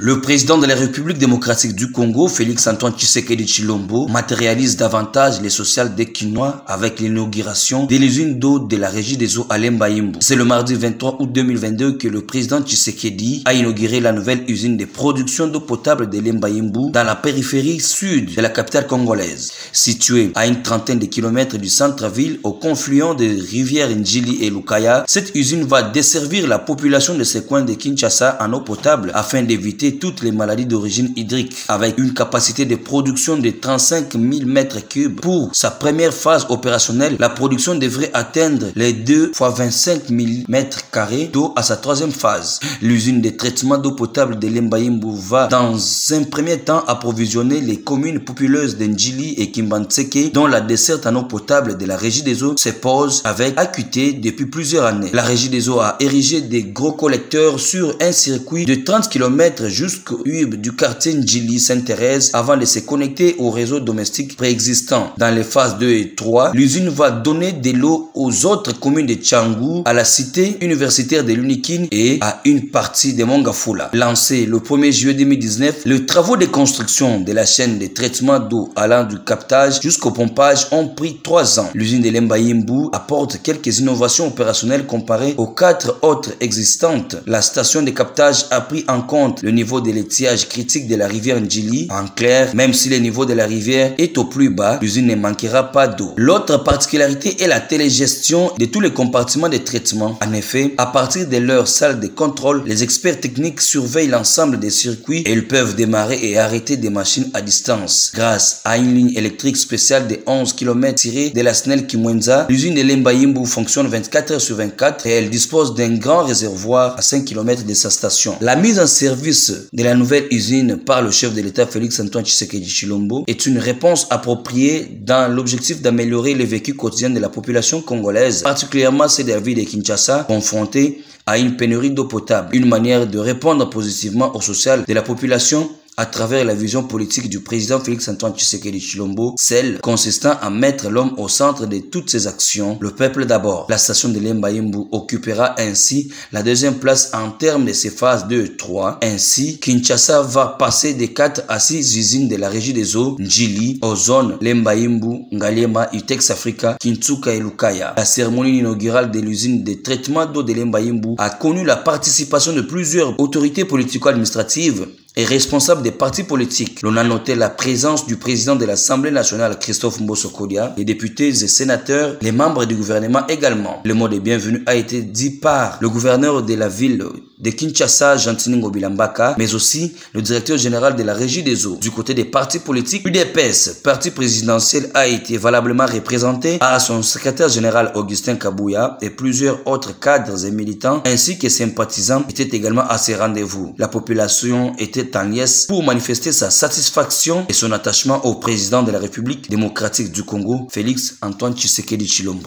Le président de la République démocratique du Congo, Félix Antoine Tshisekedi Tshilombo, matérialise davantage les sociales des Kinois avec l'inauguration de l'usine d'eau de la régie des eaux à Lemba-Yimbu. C'est le mardi 23 août 2022 que le président Tshisekedi a inauguré la nouvelle usine de production d'eau potable de Lemba-Yimbu dans la périphérie sud de la capitale congolaise. Située à une trentaine de kilomètres du centre-ville, au confluent des rivières Njili et Lukaya, cette usine va desservir la population de ces coins de Kinshasa en eau potable afin d'éviter toutes les maladies d'origine hydrique. Avec une capacité de production de 35 000 m3 pour sa première phase opérationnelle, la production devrait atteindre les 2 x 25 000 m2 d'eau à sa troisième phase. L'usine de traitement d'eau potable de Lemba-Yimbu va dans un premier temps approvisionner les communes populeuses de Njili et Kimbantseke dont la desserte en eau potable de la régie des eaux se pose avec acuité depuis plusieurs années. La régie des eaux a érigé des gros collecteurs sur un circuit de 30 km jusqu'au hub du quartier Njili Sainte-Thérèse avant de se connecter au réseau domestique préexistant. Dans les phases 2 et 3, l'usine va donner de l'eau aux autres communes de Tchangou, à la cité universitaire de l'Unikin et à une partie de Mongafula. Lancé le 1er juillet 2019, les travaux de construction de la chaîne de traitement d'eau allant du captage jusqu'au pompage ont pris 3 ans. L'usine de Lemba-Yimbu apporte quelques innovations opérationnelles comparées aux 4 autres existantes. La station de captage a pris en compte le niveau de l'étiage critique de la rivière Njili. En clair, même si le niveau de la rivière est au plus bas, l'usine ne manquera pas d'eau. L'autre particularité est la télégestion de tous les compartiments de traitement. En effet, à partir de leur salle de contrôle, les experts techniques surveillent l'ensemble des circuits et ils peuvent démarrer et arrêter des machines à distance. Grâce à une ligne électrique spéciale de 11 km tirée de la SNEL Kimwenza, l'usine de Lemba-Yimbu fonctionne 24 h sur 24 et elle dispose d'un grand réservoir à 5 km de sa station. La mise en service de la nouvelle usine par le chef de l'État Félix Antoine Tshisekedi Tshilombo est une réponse appropriée dans l'objectif d'améliorer le vécu quotidien de la population congolaise, particulièrement celle de la ville de Kinshasa, confrontée à une pénurie d'eau potable. Une manière de répondre positivement au social de la population à travers la vision politique du président Félix Antoine Tshisekedi Tshilombo, celle consistant à mettre l'homme au centre de toutes ses actions, le peuple d'abord. La station de Lemba-Yimbu occupera ainsi la deuxième place en termes de ses phases 2 et 3. Ainsi, Kinshasa va passer de 4 à 6 usines de la régie des eaux Njili aux zones Lemba-Yimbu, Ngaliema, Utex Africa, Kintsuka et Lukaya. La cérémonie inaugurale de l'usine de traitement d'eau de Lemba-Yimbu a connu la participation de plusieurs autorités politico-administratives et responsable des partis politiques. L'on a noté la présence du président de l'Assemblée nationale, Christophe Mboso-Kodia, les députés et sénateurs, les membres du gouvernement également. Le mot de bienvenue a été dit par le gouverneur de la ville de Kinshasa, Jantiningo Bilambaka, mais aussi le directeur général de la régie des eaux. Du côté des partis politiques, UDPS, parti présidentiel, a été valablement représenté par son secrétaire général Augustin Kabouya et plusieurs autres cadres et militants ainsi que sympathisants étaient également à ces rendez-vous. La population était en liesse pour manifester sa satisfaction et son attachement au président de la République démocratique du Congo, Félix Antoine Tshisekedi Tshilombo.